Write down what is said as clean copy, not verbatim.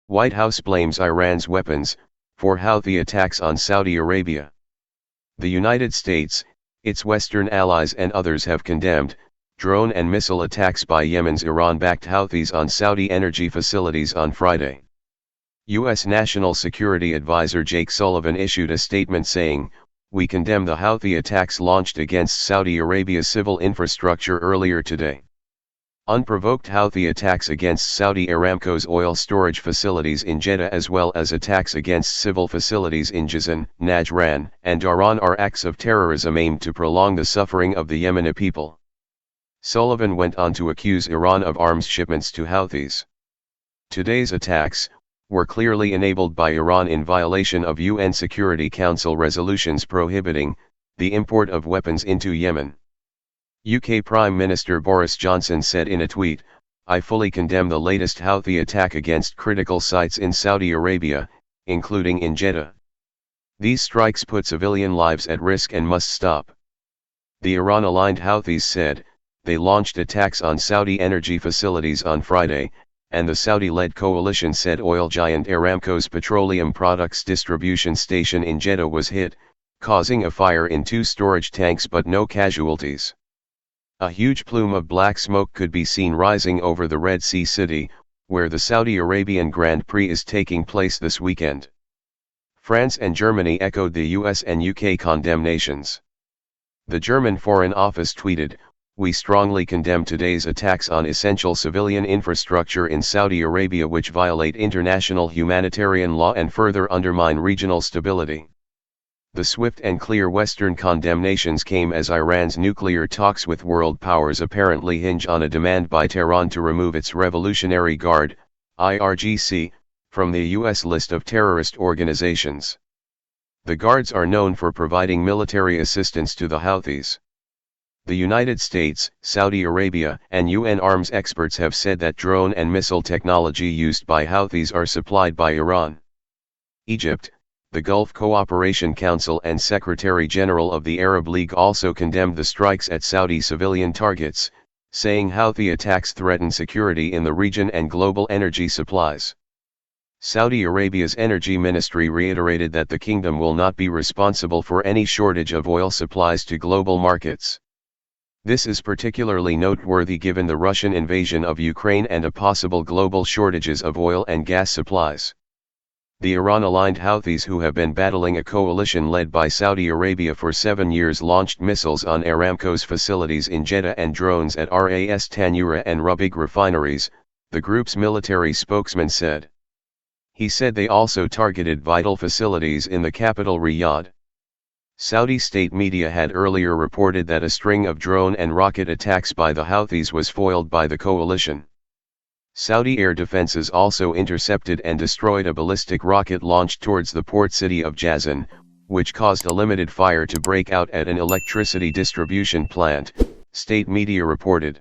White House blames Iran's weapons for Houthi attacks on Saudi Arabia. The United States, its Western allies and others have condemned drone and missile attacks by Yemen's Iran-backed Houthis on Saudi energy facilities on Friday. U.S. National Security Advisor Jake Sullivan issued a statement saying, "We condemn the Houthi attacks launched against Saudi Arabia's civil infrastructure earlier today. Unprovoked Houthi attacks against Saudi Aramco's oil storage facilities in Jeddah as well as attacks against civil facilities in Jizan, Najran, and Najran are acts of terrorism aimed to prolong the suffering of the Yemeni people." Sullivan went on to accuse Iran of arms shipments to Houthis. Today's attacks were clearly enabled by Iran in violation of UN Security Council resolutions prohibiting the import of weapons into Yemen. UK Prime Minister Boris Johnson said in a tweet, "I fully condemn the latest Houthi attack against critical sites in Saudi Arabia, including in Jeddah. These strikes put civilian lives at risk and must stop." The Iran-aligned Houthis said, they launched attacks on Saudi energy facilities on Friday, and the Saudi-led coalition said oil giant Aramco's petroleum products distribution station in Jeddah was hit, causing a fire in 2 storage tanks but no casualties. A huge plume of black smoke could be seen rising over the Red Sea city, where the Saudi Arabian Grand Prix is taking place this weekend. France and Germany echoed the US and UK condemnations. The German Foreign Office tweeted, "We strongly condemn today's attacks on essential civilian infrastructure in Saudi Arabia which violate international humanitarian law and further undermine regional stability." The swift and clear Western condemnations came as Iran's nuclear talks with world powers apparently hinge on a demand by Tehran to remove its Revolutionary Guard, IRGC, from the U.S. list of terrorist organizations. The Guards are known for providing military assistance to the Houthis. The United States, Saudi Arabia, and UN arms experts have said that drone and missile technology used by Houthis are supplied by Iran. Egypt, the Gulf Cooperation Council and Secretary-General of the Arab League also condemned the strikes at Saudi civilian targets, saying Houthi attacks threaten security in the region and global energy supplies. Saudi Arabia's energy ministry reiterated that the kingdom will not be responsible for any shortage of oil supplies to global markets. This is particularly noteworthy given the Russian invasion of Ukraine and a possible global shortages of oil and gas supplies. The Iran-aligned Houthis, who have been battling a coalition led by Saudi Arabia for 7 years, launched missiles on Aramco's facilities in Jeddah and drones at Ras Tanura and Rubig refineries, the group's military spokesman said. He said they also targeted vital facilities in the capital Riyadh. Saudi state media had earlier reported that a string of drone and rocket attacks by the Houthis was foiled by the coalition. Saudi air defenses also intercepted and destroyed a ballistic rocket launched towards the port city of Jizan, which caused a limited fire to break out at an electricity distribution plant, state media reported.